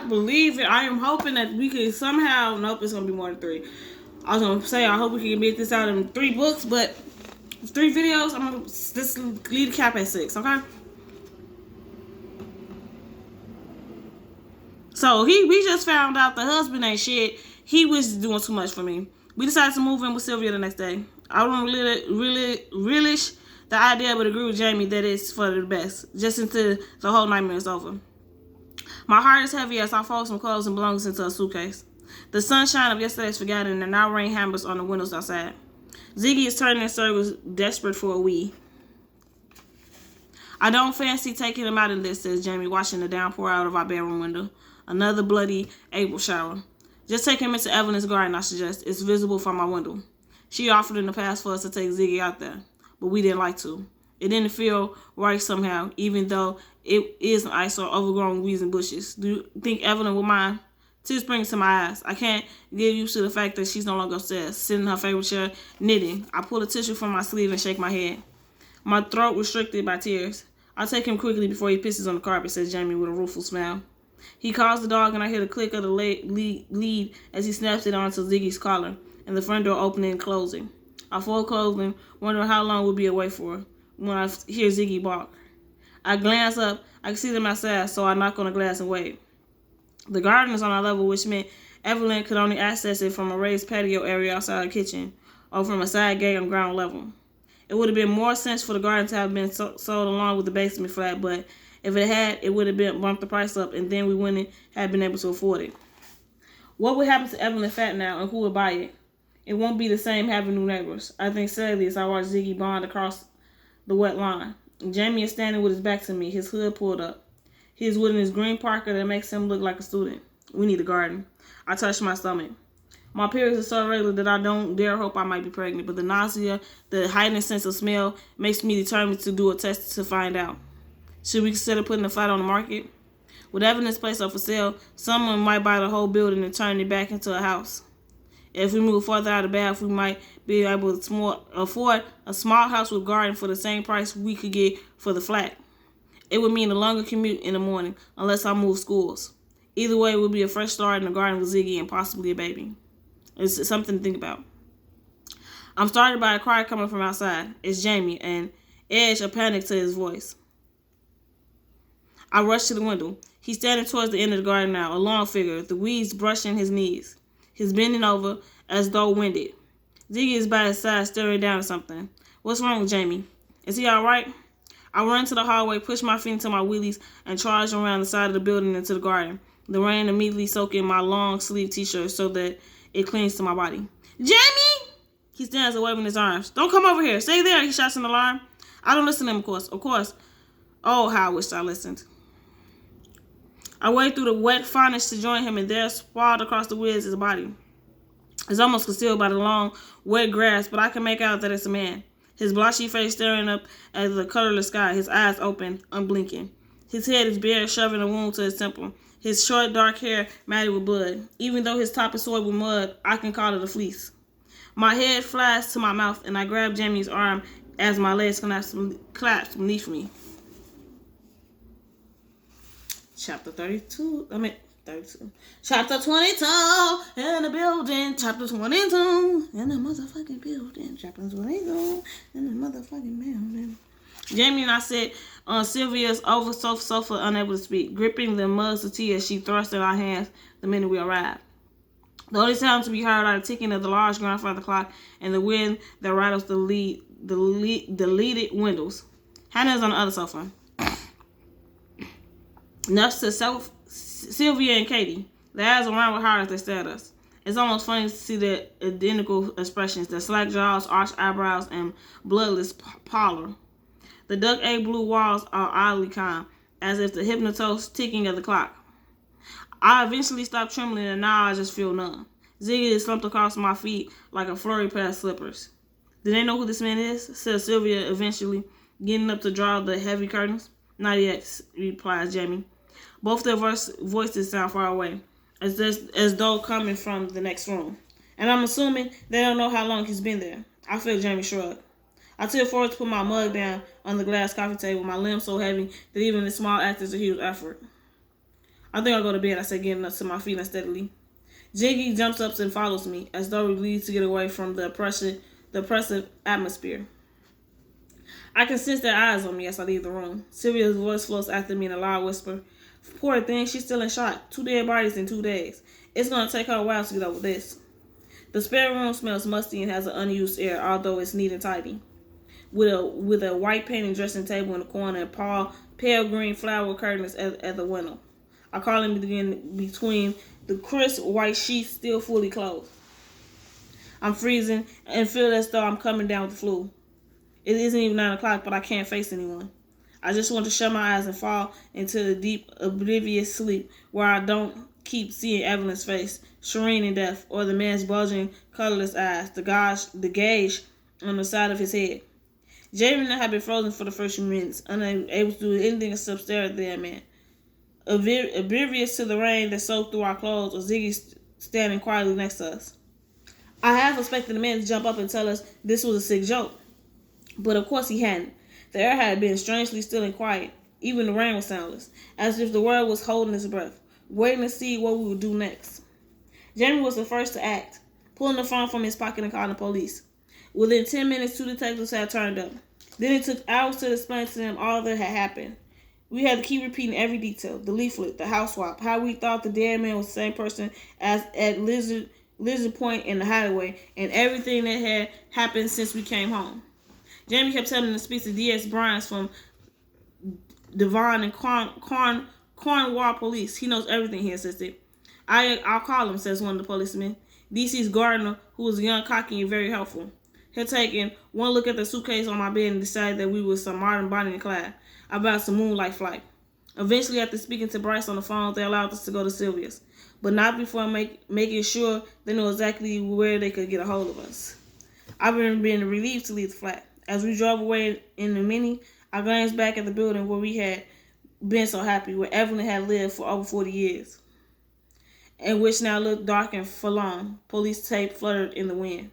believe it. I am hoping that we could somehow. Nope, it's gonna be more than 3. I was gonna say I hope we can get this out in 3 books, but 3 videos. I'm gonna just leave the cap at 6. Okay. So we just found out the husband ain't shit. He was doing too much for me. We decided to move in with Sylvia the next day. I don't really relish the idea, but agree with Jamie that it's for the best, just until the whole nightmare is over. My heart is heavy as I fold some clothes and belongings into a suitcase. The sunshine of yesterday is forgotten, and now rain hammers on the windows outside. Ziggy is turning in circles, desperate for a wee. I don't fancy taking him out of this, says Jamie, watching the downpour out of our bedroom window. Another bloody April shower. Just take him into Evelyn's garden, I suggest. It's visible from my window. She offered in the past for us to take Ziggy out there, but we didn't like to. It didn't feel right somehow, even though it is an ice or overgrown weeds and bushes. Do you think Evelyn would mind? Tears spring to my eyes. I can't get used to the fact that she's no longer upstairs, sitting in her favorite chair, knitting. I pull a tissue from my sleeve and shake my head. My throat restricted by tears. I take him quickly before he pisses on the carpet, says Jamie with a rueful smile. He calls the dog, and I hear the click of the lead as he snaps it onto Ziggy's collar, and the front door opening and closing. I fold clothing, wondering how long we'll be away for when I hear Ziggy bark. I glance up. I can see them outside, so I knock on the glass and wait. The garden is on our level, which meant Evelyn could only access it from a raised patio area outside the kitchen or from a side gate on ground level. It would have been more sense for the garden to have been sold along with the basement flat, but if it had, it would have been bumped the price up, and then we wouldn't have been able to afford it. What would happen to Evelyn Fat now, and who would buy it? It won't be the same having new neighbors. I think sadly as I watch Ziggy bond across the wet lawn. Jamie is standing with his back to me, his hood pulled up. He is wearing his green parka that makes him look like a student. We need a garden. I touch my stomach. My periods are so regular that I don't dare hope I might be pregnant, but the nausea, the heightened sense of smell, makes me determined to do a test to find out. Should we consider putting the flat on the market? With evidence placed up for sale, someone might buy the whole building and turn it back into a house. If we move further out of Bath, we might be able to afford a small house with garden for the same price we could get for the flat. It would mean a longer commute in the morning, unless I move schools. Either way, it would be a fresh start in the garden with Ziggy and possibly a baby. It's something to think about. I'm startled by a cry coming from outside. It's Jamie, and edge of panic to his voice. I rush to the window. He's standing towards the end of the garden now, a long figure, the weeds brushing his knees. He's bending over as though winded. Ziggy is by his side, staring down at something. What's wrong with Jamie? Is he all right? I run to the hallway, push my feet into my wheelies, and charge around the side of the building into the garden. The rain immediately soaking my long-sleeve t-shirt so that it clings to my body. Jamie! He stands away with his arms. Don't come over here. Stay there, he shouts an alarm. I don't listen to him, of course. Of course. Oh, how I wish I listened. I wade through the wet foliage to join him, and there, sprawled across the woods, is a body. It's almost concealed by the long, wet grass, but I can make out that it's a man. His blotchy face staring up at the colorless sky, his eyes open, unblinking. His head is bare, shoving a wound to his temple. His short, dark hair matted with blood. Even though his top is soiled with mud, I can call it a fleece. My head flies to my mouth, and I grab Jamie's arm as my legs collapse beneath me. Chapter 32. Chapter 22 in the building. Chapter 22 in the motherfucking building. Chapter 22 in the motherfucking building. Jamie and I sit on Sylvia's over sofa, unable to speak, gripping the mugs of tea as she thrusts in our hands the minute we arrive. The only sound to be heard are the ticking of the large grandfather clock and the wind that rattles the leaded windows. Hannah's on the other sofa. Next to Sylvia and Katie. Their eyes around with horror as they stare at us. It's almost funny to see their identical expressions, their slack jaws, arched eyebrows, and bloodless pallor. The duck egg blue walls are oddly calm, as if the hypnotized ticking of the clock. I eventually stop trembling, and now I just feel numb. Ziggy is slumped across my feet like a flurry pair of slippers. Do they know who this man is? Says Sylvia, eventually getting up to draw the heavy curtains. Not yet, replies Jamie. Both their voices sound far away, as though coming from the next room. And I'm assuming they don't know how long he's been there. I feel Jamie shrug. I tilt forward to put my mug down on the glass coffee table, my limbs so heavy that even the small act is a huge effort. I think I'll go to bed, I said, getting up to my feet unsteadily. Jiggy jumps up and follows me, as though relieved to get away from the oppressive atmosphere. I can sense their eyes on me as I leave the room. Sylvia's voice floats after me in a loud whisper. Poor thing, she's still in shock. 2 dead bodies in 2 days. It's going to take her a while to get over this. The spare room smells musty and has an unused air, although it's neat and tidy. With a white painted dressing table in the corner and pale green flower curtains at the window. I call him between the crisp white sheets still fully closed. I'm freezing and feel as though I'm coming down with the flu. It isn't even 9 o'clock, but I can't face anyone. I just want to shut my eyes and fall into the deep, oblivious sleep where I don't keep seeing Evelyn's face, serene in death, or the man's bulging, colorless eyes, the gauge on the side of his head. Jamie and I had been frozen for the first few minutes, unable to do anything except stare at the man. Oblivious to the rain that soaked through our clothes, or Ziggy standing quietly next to us. I half expected the man to jump up and tell us this was a sick joke. But of course he hadn't. The air had been strangely still and quiet. Even the rain was soundless, as if the world was holding its breath, waiting to see what we would do next. Jamie was the first to act, pulling the phone from his pocket and calling the police. Within 10 minutes, 2 detectives had turned up. Then it took hours to explain to them all that had happened. We had to keep repeating every detail, the leaflet, the house swap, how we thought the dead man was the same person as at Lizard Point in the hideaway, and everything that had happened since we came home. Jamie kept telling him to speak to D.S. Bryans from Devon and Cornwall Police. He knows everything, he insisted. I'll call him, says one of the policemen. D.C.'s Gardner, who was young, cocky, and very helpful. He'd taken one look at the suitcase on my bed and decided that we were some modern Bonnie and Clyde about some moonlight flight. Eventually, after speaking to Bryce on the phone, they allowed us to go to Sylvia's, but not before making sure they knew exactly where they could get a hold of us. I've been relieved to leave the flat. As we drove away in the Mini, I glanced back at the building where we had been so happy, where Evelyn had lived for over 40 years, and which now looked dark and forlorn. Police tape fluttered in the wind.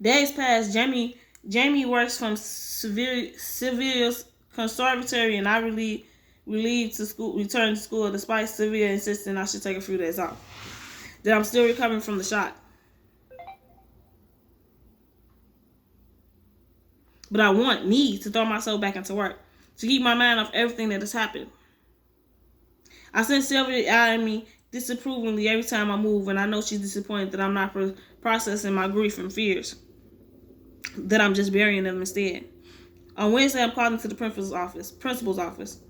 Days passed. Jamie works from Sylvia's conservatory, and I relieved to return to school, despite Sylvia insisting I should take a few days off. That I'm still recovering from the shock. But I need to throw myself back into work, to keep my mind off everything that has happened. I sense Sylvia eyeing me disapprovingly every time I move, and I know she's disappointed that I'm not processing my grief and fears, that I'm just burying them instead. On Wednesday, I'm called into the principal's office.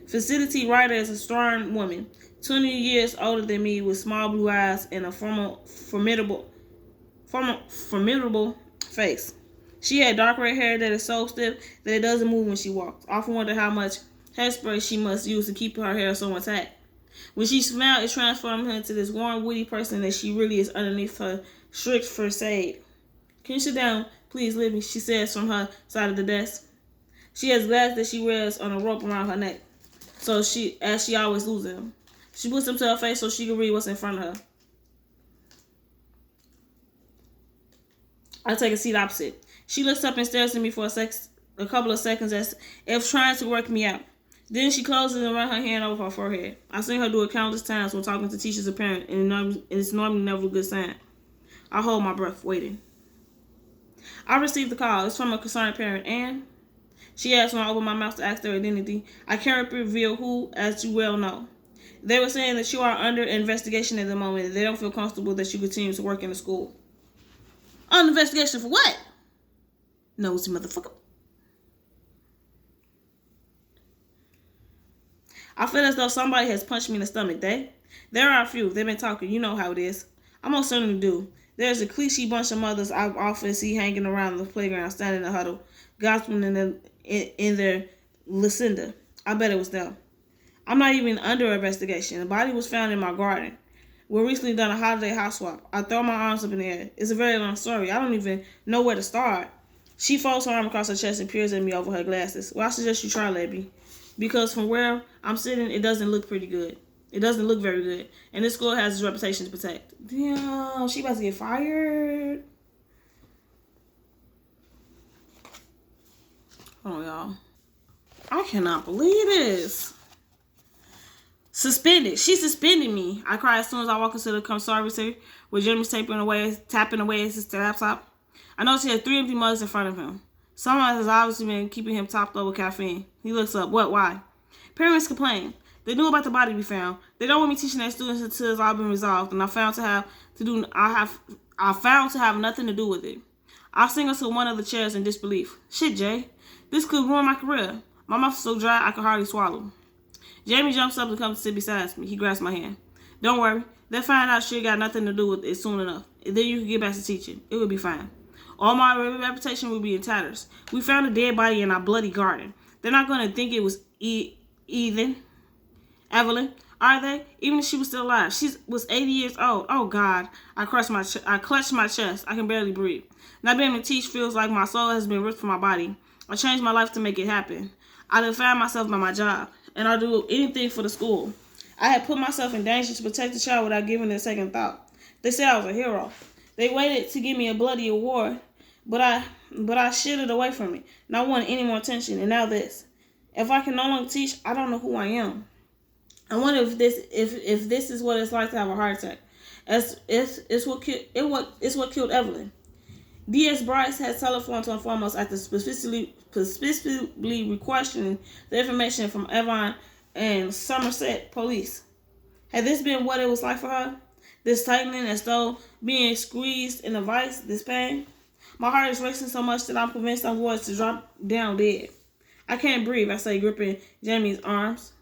Facility Ryder is a strong woman, 20 years older than me, with small blue eyes and a formidable face. She had dark red hair that is so stiff that it doesn't move when she walks. I often wonder how much hairspray she must use to keep her hair so intact. When she smiled, it transformed her into this warm, witty person that she really is underneath her strict facade. Can you sit down, please, Libby? She says from her side of the desk. She has glasses that she wears on a rope around her neck, so she always loses them. She puts them to her face so she can read what's in front of her. I take a seat opposite. She looks up and stares at me for a couple of seconds as if trying to work me out. Then she closes and runs her hand over her forehead. I've seen her do it countless times when talking to teachers or parents, and it's normally never a good sign. I hold my breath, waiting. I received the call. It's from a concerned parent, and she asked when I opened my mouth to ask their identity. I can't reveal who, as you well know. They were saying that you are under investigation at the moment, and they don't feel comfortable that you continue to work in the school. Under investigation for what? Nosy motherfucker. I feel as though somebody has punched me in the stomach. There are a few. They've been talking. You know how it is. I most certainly do. There's a cliche bunch of mothers I often see hanging around the playground, standing in a huddle, gossiping in their Lucinda. I bet it was them. I'm not even under investigation. The body was found in my garden. We recently done a holiday house swap. I throw my arms up in the air. It's a very long story. I don't even know where to start. She folds her arm across her chest and peers at me over her glasses. Well, I suggest you try, Lebby. Because from where I'm sitting, it doesn't look pretty good. It doesn't look very good. And this school has its reputation to protect. Damn, she about to get fired. Hold on, y'all. I cannot believe this. Suspended. She suspended me. I cried as soon as I walked into the conservatory with Jimmy's tapping away at his laptop. I noticed he had 3 empty mugs in front of him. Someone has obviously been keeping him topped up with caffeine. He looks up. What? Why? Parents complain. They knew about the body we found. They don't want me teaching their students until it's all been resolved, and I found to have nothing to do with it. I singled to one of the chairs in disbelief. Shit, Jay. This could ruin my career. My mouth is so dry I could hardly swallow. Jamie jumps up and comes to sit beside me. He grabs my hand. Don't worry. They'll find out she got nothing to do with it soon enough. And then you can get back to teaching. It will be fine. All my reputation will be in tatters. We found a dead body in our bloody garden. They're not going to think it was Evelyn, are they? Even if she was still alive. She was 80 years old. Oh, God. I clutched my chest. I can barely breathe. Not being able to teach feels like my soul has been ripped from my body. I changed my life to make it happen. I defined myself by my job, and I'll do anything for the school. I had put myself in danger to protect the child without giving it a second thought. They said I was a hero. They waited to give me a bloody award, but I shielded away from it. Not wanting any more attention, and now this. If I can no longer teach, I don't know who I am. I wonder if this is what it's like to have a heart attack. It's what killed Evelyn. D.S. Bryce had telephoned to inform us after specifically requestioning the information from Avon and Somerset police. Had this been what it was like for her? This tightening as though being squeezed in a vice, this pain? My heart is racing so much that I'm convinced I'm going to drop down dead. I can't breathe, I say, gripping Jamie's arms.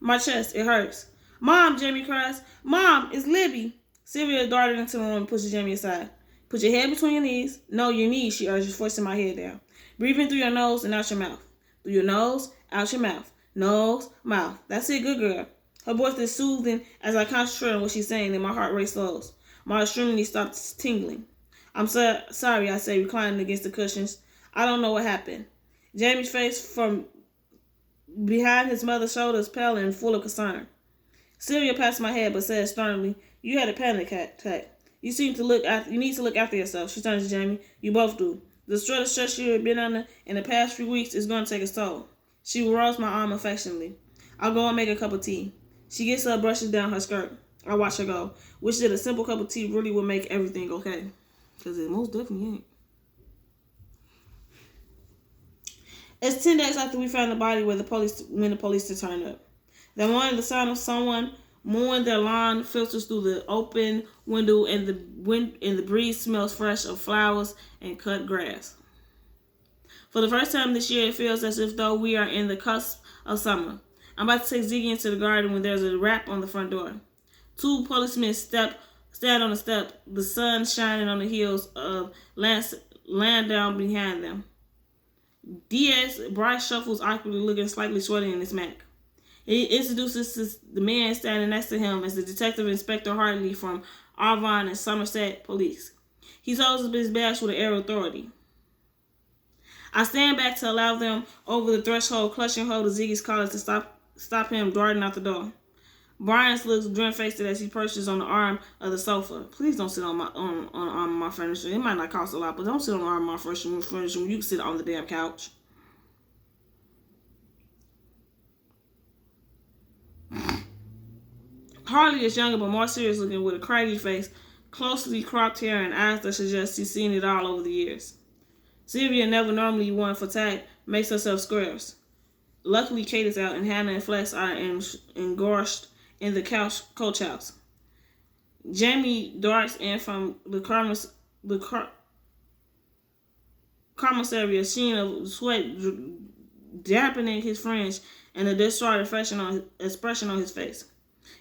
My chest, it hurts. Mom, Jamie cries. Mom, it's Libby. Sylvia darted into the room and pushes Jamie aside. Put your head between your knees. No, your knees, she urges, forcing my head down. Breathe in through your nose and out your mouth. Through your nose, out your mouth. Nose, mouth. That's it, good girl. Her voice is soothing as I concentrate on what she's saying and my heart rate slows. My extremity stops tingling. I'm sorry, I say, reclining against the cushions. I don't know what happened. Jamie's face from behind his mother's shoulder is pale and full of concern. Sylvia pats my head but says sternly, you had a panic attack. You need to look after yourself. She turns to Jamie. You both do. The stress you have been under in the past few weeks is going to take its toll. She rolls my arm affectionately. I'll go and make a cup of tea. She gets up, brushes down her skirt. I watch her go. Wish that a simple cup of tea really would make everything okay. Because it most definitely ain't. It's 10 days after we found the body when the police turned up. That morning, the sound of someone mowing their lawn filters through the open window, and the breeze smells fresh of flowers and cut grass. For the first time this year, it feels as if though we are in the cusp of summer. I'm about to take Ziggy into the garden when there's a rap on the front door. 2 policemen stand on the step, the sun shining on the hills of land down behind them. D.S. Bryce shuffles awkwardly, looking slightly sweaty in his Mac. He introduces the man standing next to him as the Detective Inspector Hartley from Avon and Somerset Police. He holds his badge with an air of authority. I stand back to allow them over the threshold, clutching hold of Ziggy's collar to stop him darting out the door. Brian looks grin-faced as he perches on the arm of the sofa. Please don't sit on the arm of my furniture. It might not cost a lot, but don't sit on the arm of my furniture when you can sit on the damn couch. Harley is younger but more serious looking with a craggy face, closely cropped hair, and eyes that suggest she's seen it all over the years. Sylvia, never normally one for tag, makes herself squares. Luckily, Kate is out, and Hannah and Flex are engorged in the coach house. Jamie darts in from the commissary, a sheen of sweat dampening his fringe and a distraught expression on his face.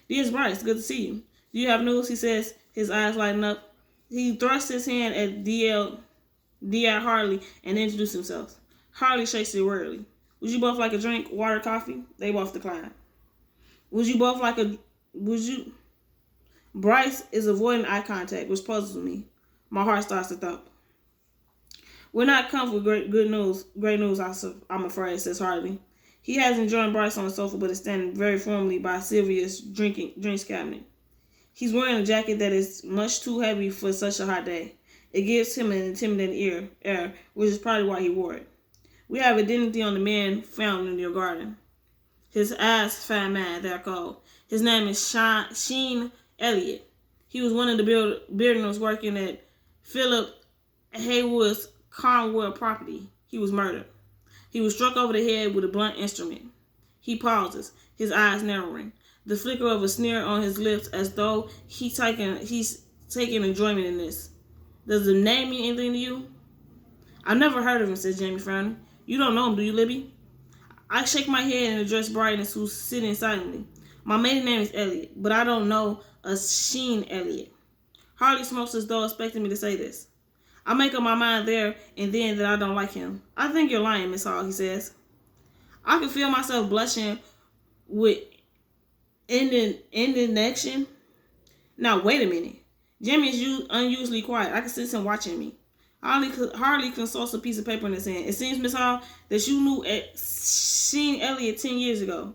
D.S. Bryce, good to see you. Do you have news? He says, his eyes lighting up. He thrusts his hand at D.I. Harley and introduces himself. Harley shakes it wearily. Would you both like a drink, water, coffee? They both decline. Bryce is avoiding eye contact, which puzzles me. My heart starts to thump. We're not come with great news, I'm afraid, says Harley. He hasn't joined Bryce on the sofa, but is standing very firmly by Sylvia's drinks cabinet. He's wearing a jacket that is much too heavy for such a hot day. It gives him an intimidating air, which is probably why he wore it. We have identity on the man found in your garden. His eyes find mine, they're cold. His name is Sheen Elliott. He was one of the builders working at Philip Haywood's Cornwall property. He was murdered. He was struck over the head with a blunt instrument. He pauses, his eyes narrowing, the flicker of a sneer on his lips as though he's taking enjoyment in this. Does the name mean anything to you? I've never heard of him, says Jamie, frowning. You don't know him, do you, Libby? I shake my head and address Brightness, who's sitting silently. My maiden name is Elliot, but I don't know a Sheen Elliot. Harley smokes as though expecting me to say this. I make up my mind there and then that I don't like him. I think you're lying, Miss Hall, he says. I can feel myself blushing with indignation. Now, wait a minute. Jimmy is unusually quiet. I can sense him watching me. Harley consults a piece of paper in his hand. It seems, Miss Hall, that you knew Sheen Elliott 10 years ago.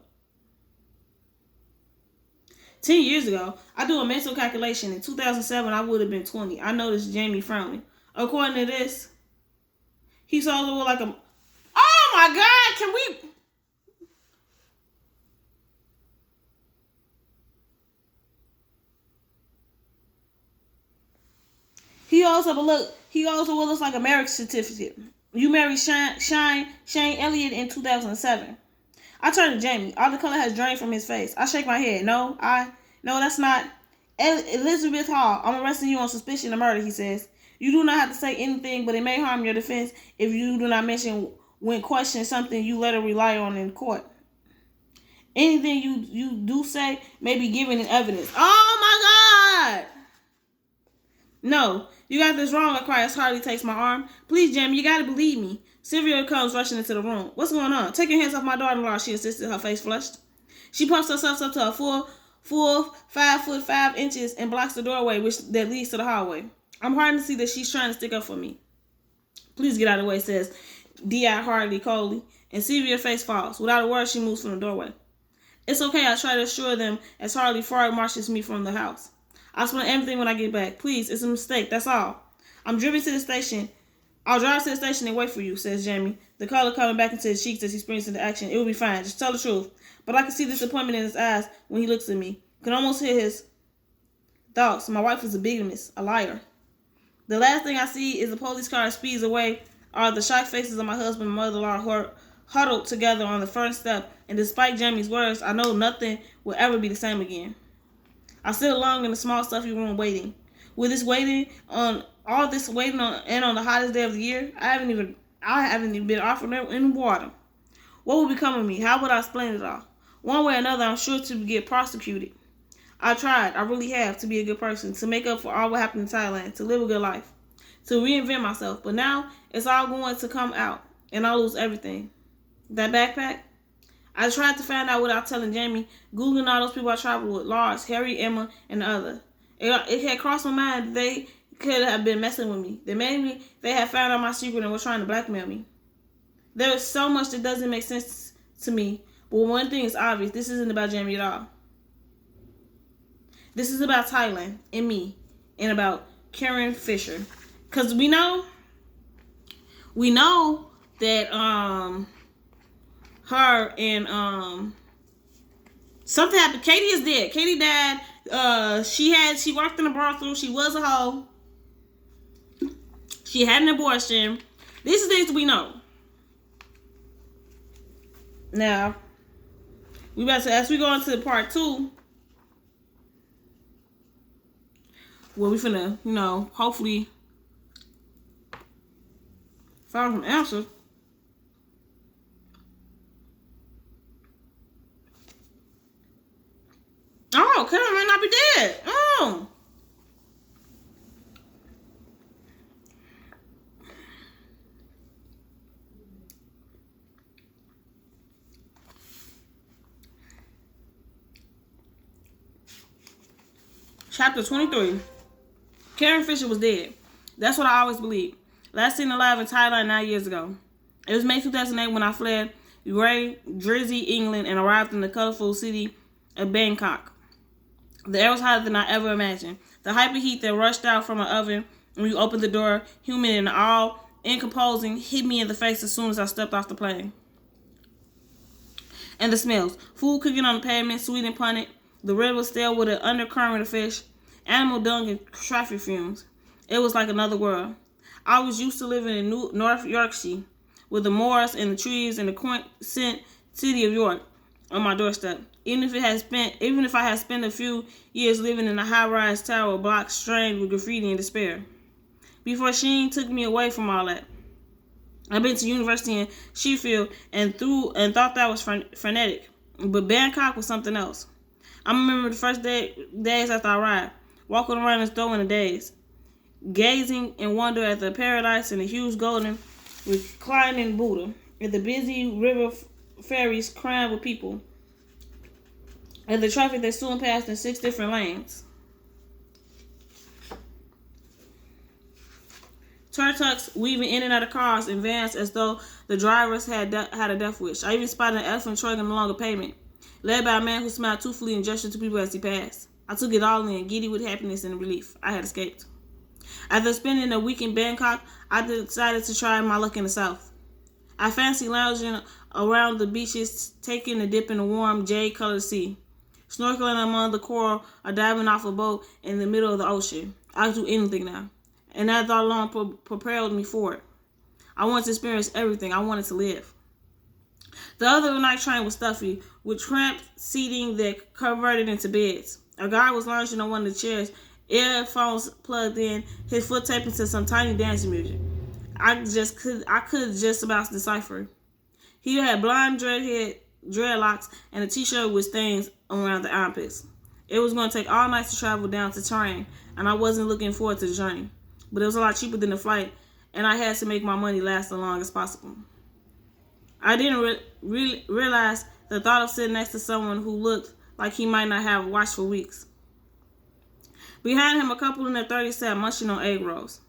10 years ago? I do a mental calculation. In 2007, I would have been 20. I noticed Jamie frowning. According to this, he saw the world like a... Oh my God, can we... He also looks like a marriage certificate. You married Shane Elliott in 2007. I turn to Jamie. All the color has drained from his face. I shake my head. No, that's not. Elizabeth Hall, I'm arresting you on suspicion of murder, he says. You do not have to say anything, but it may harm your defense if you do not mention when questioned something you let her rely on in court. Anything you do say may be given in evidence. Oh my God! No, you got this wrong, I cry as Harley takes my arm. Please, Jamie, you gotta believe me. Sylvia comes rushing into the room. What's going on? Take your hands off my daughter-in-law, she insisted, her face flushed. She puffs herself up to a full 5'5" and blocks the doorway that leads to the hallway. I'm hard to see that she's trying to stick up for me. Please get out of the way, says D.I. Harley coldly, and Sylvia's face falls. Without a word, she moves from the doorway. It's okay, I try to assure them as Harley far marches me from the house. I'll explain everything when I get back. Please, it's a mistake, that's all. I'm driven to the station. I'll drive to the station and wait for you, says Jamie, the color coming back into his cheeks as he springs into action. It will be fine, just tell the truth. But I can see disappointment in his eyes when he looks at me. Can almost hear his thoughts. My wife is a bigamist, a liar. The last thing I see is a police car speeds away, are the shocked faces of my husband and mother-in-law huddled together on the front step, and despite Jamie's words, I know nothing will ever be the same again. I sit alone in the small stuffy room waiting. With this waiting on the hottest day of the year, I haven't even been offered any water. What would become of me? How would I explain it all? One way or another, I'm sure to get prosecuted. I tried, I really have, to be a good person, to make up for all what happened in Thailand, to live a good life, to reinvent myself. But now, it's all going to come out, and I'll lose everything. That backpack? I tried to find out without telling Jamie, Googling all those people I traveled with, Lars, Harry, Emma, and the other. It had crossed my mind that they could have been messing with me. They had found out my secret and were trying to blackmail me. There is so much that doesn't make sense to me, but one thing is obvious, this isn't about Jamie at all. This is about Thailand and me, and about Karen Fisher. Because we know that her and something happened. Katie is dead. Katie died. She worked in a brothel. She was a hoe. She had an abortion. These are things we know. Now, as we go into part 2, where we finna, hopefully find some answers. Oh, Karen might not be dead. Oh. Chapter 23. Karen Fisher was dead. That's what I always believed. Last seen alive in Thailand 9 years ago. It was May 2008 when I fled Grey, Jersey, England, and arrived in the colorful city of Bangkok. The air was hotter than I ever imagined. The hyper heat that rushed out from an oven when you opened the door, humid and all incomposing, hit me in the face as soon as I stepped off the plane. And the smells. Food cooking on the pavement, sweet and punted, The river still with an undercurrent of fish, animal dung, and traffic fumes. It was like another world. I was used to living in North Yorkshire, with the moors and the trees and the quaint city of York on my doorstep. Even if I had spent a few years living in a high-rise tower block strained with graffiti and despair. Before Sheen took me away from all that, I've been to university in Sheffield and thought that was frenetic, but Bangkok was something else. I remember the first days after I arrived, walking around the store in a daze, gazing in wonder at the paradise and the huge golden reclining Buddha, at the busy river ferries crammed with people, and the traffic that soon passed in 6 different lanes. Tuk-tuks weaving in and out of cars and vans as though the drivers had a death wish. I even spotted an elephant trudging along a pavement, led by a man who smiled toothfully and gestured to people as he passed. I took it all in, giddy with happiness and relief. I had escaped. After spending a week in Bangkok, I decided to try my luck in the south. I fancied lounging around the beaches, taking a dip in the warm, jade-colored sea, snorkeling among the coral, or diving off a boat in the middle of the ocean. I could do anything now. And that thought alone propelled me forward. I wanted to experience everything. I wanted to live. The other night train was stuffy, with cramped seating that converted into beds. A guy was lounging on one of the chairs, earphones plugged in, his foot taping to some tiny dancing music. I could just about decipher. He had blonde dreadlocks and a t-shirt with stains around the armpits. It was going to take all night to travel down to Terrain, and I wasn't looking forward to the journey. But it was a lot cheaper than the flight, and I had to make my money last as long as possible. I didn't realize the thought of sitting next to someone who looked like he might not have watched for weeks. Behind him, a couple in their 30s sat munching on egg rolls.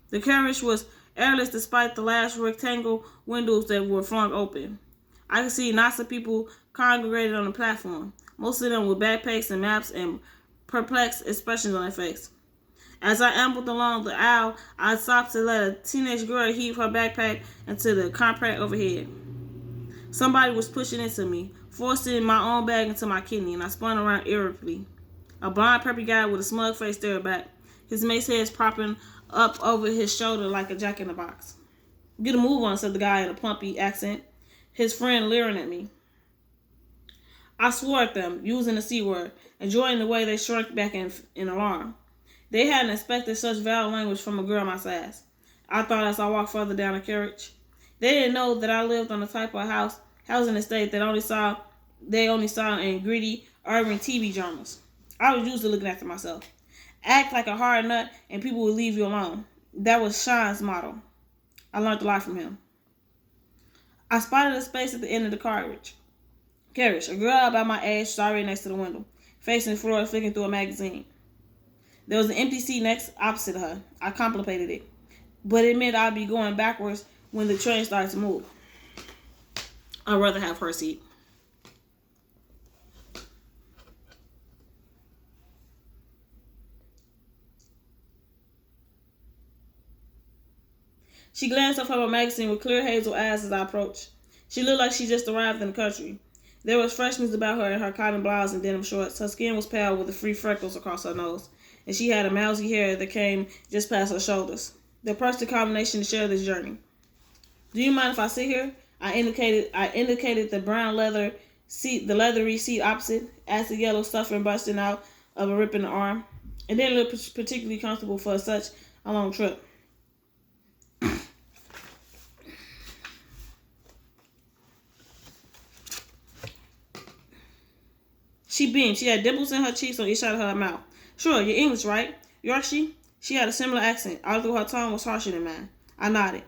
The carriage was airless despite the large rectangle windows that were flung open. I could see knots of people congregated on the platform, most of them with backpacks and maps and perplexed expressions on their face. As I ambled along the aisle, I stopped to let a teenage girl heave her backpack into the compact overhead. Somebody was pushing into me, forcing my own bag into my kidney, and I spun around irritably. A blond, preppy guy with a smug face stared back, his mace head propping up over his shoulder like a jack-in-the-box. "Get a move on," said the guy in a plumpy accent, his friend leering at me. I swore at them, using the C word, enjoying the way they shrunk back in alarm. They hadn't expected such vile language from a girl my size, I thought as I walked further down the carriage. They didn't know that I lived on the type of housing estate that they only saw in gritty urban TV dramas. I was used to looking after myself. Act like a hard nut and people would leave you alone. That was Sean's motto. I learned a lot from him. I spotted a space at the end of the carriage. A girl about my age sat right next to the window, facing the floor, flicking through a magazine. There was an empty seat next opposite her. I contemplated it, but it meant I'd be going backwards when the train started to move. I'd rather have her seat. She glanced up from her magazine with clear hazel eyes as I approached. She looked like she just arrived in the country. There was freshness about her in her cotton blouse and denim shorts. Her skin was pale with the free freckles across her nose, and she had a mousy hair that came just past her shoulders. The perfect combination to share this journey. "Do you mind if I sit here?" I indicated the brown leather seat, the leathery seat opposite, as the yellow stuffing bursting out of a rip in the arm. It didn't look particularly comfortable for such a long trip. She beamed. She had dimples in her cheeks on each side of her mouth. "Sure, you're English, right? Yorkshire?" She had a similar accent, although her tone was harsher than mine. I nodded.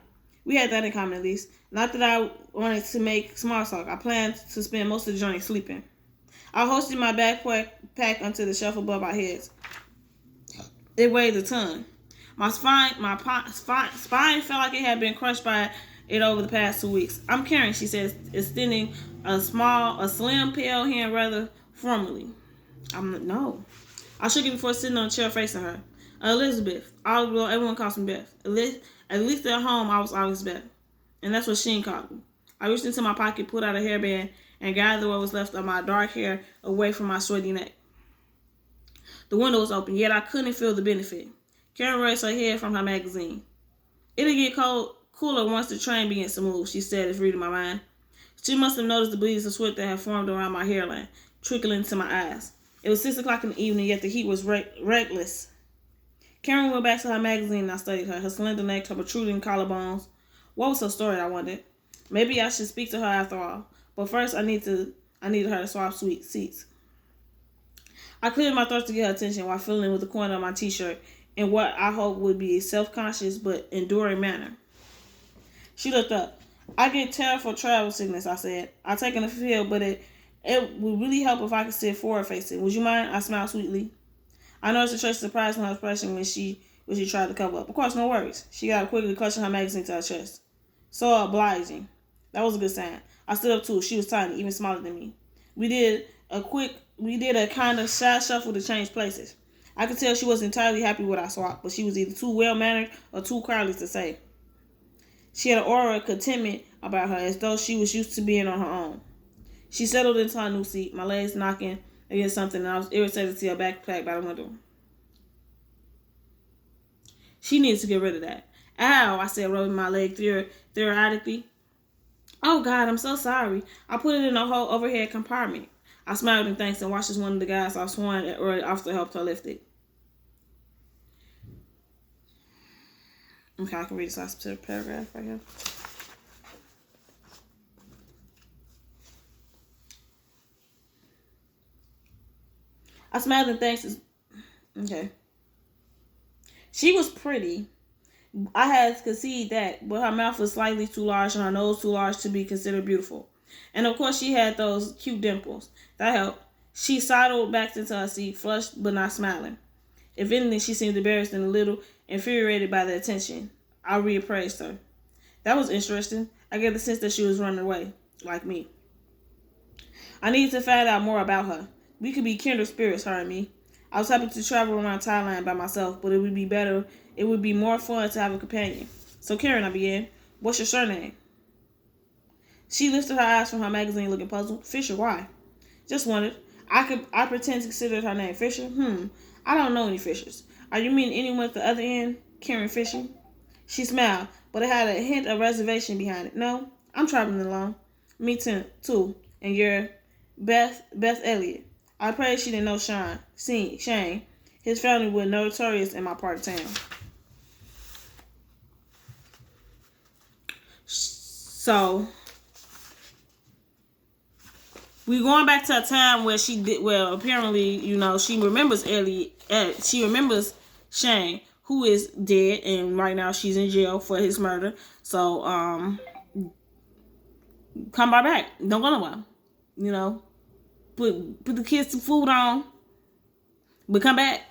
We had that in common, at least. Not that I wanted to make small talk. I planned to spend most of the journey sleeping. I hoisted my backpack onto the shelf above our heads. It weighed a ton. My spine felt like it had been crushed by it over the past 2 weeks. "I'm carrying," she said, extending a slim, pale hand rather formally. No. I shook it before sitting on a chair facing her. "Elizabeth," although everyone calls me Beth. At least at home, I was always Beth. And that's what Sheen called me. I reached into my pocket, pulled out a hairband, and gathered what was left of my dark hair away from my sweaty neck. The window was open, yet I couldn't feel the benefit. Karen raised her head from her magazine. It'll get cooler once the train begins to move, she said, as reading my mind. She must have noticed the bleeds of sweat that had formed around my hairline, trickling to my eyes. It was 6 o'clock in the evening, yet the heat was reckless. Karen went back to her magazine and I studied her slender neck, her protruding collarbones. What was her story, I wondered. Maybe I should speak to her after all. But first, I needed her to swap seats. I cleared my throat to get her attention while fiddling with the corner of my t-shirt in what I hoped would be a self-conscious but enduring manner. She looked up. I get terrible travel sickness, I said. I've taken a field, but it would really help if I could sit forward-facing. Would you mind? I smiled sweetly. I noticed a trace of surprise in her expression when she tried to cover up. Of course, no worries. She got up quickly, clutching her magazine to her chest. So obliging. That was a good sign. I stood up too. She was tiny, even smaller than me. We did a kind of shy shuffle to change places. I could tell she wasn't entirely happy with our swap, but she was either too well-mannered or too crowded to say. She had an aura of contentment about her, as though she was used to being on her own. She settled into her new seat, my legs knocking against something, and I was irritated to see her backpack by the window. She needs to get rid of that. Ow, I said, rubbing my leg theoretically. Oh, God, I'm so sorry. I put it in a whole overhead compartment. I smiled in thanks and watched as one of the guys I was sworn at early officer helped her lift it. Okay, I can read this last paragraph right here. I smiled in thanks. Okay. She was pretty. I had to concede that, but her mouth was slightly too large and her nose too large to be considered beautiful. And of course, she had those cute dimples. That helped. She sidled back into her seat, flushed but not smiling. If anything, she seemed embarrassed and a little infuriated by the attention. I reappraised her. That was interesting. I get the sense that she was running away, like me. I needed to find out more about her. We could be kindred spirits, her and me. I was happy to travel around Thailand by myself, but it would be more fun to have a companion. So Karen, I began, what's your surname? She lifted her eyes from her magazine looking puzzled. Fisher, why? Just wondered. I pretend to consider her name Fisher. I don't know any Fishers. Are you mean anyone at the other end? Karen Fisher? She smiled, but it had a hint of reservation behind it. No, I'm traveling alone. Me too. And you're Beth Elliott. I pray she didn't know Shane. His family was notorious in my part of town. So we're going back to a time where she did well. Apparently, she remembers Elliot. She remembers Shane, who is dead, and right now she's in jail for his murder. So, come by back. Don't go nowhere. Put the kids some food on, but come back.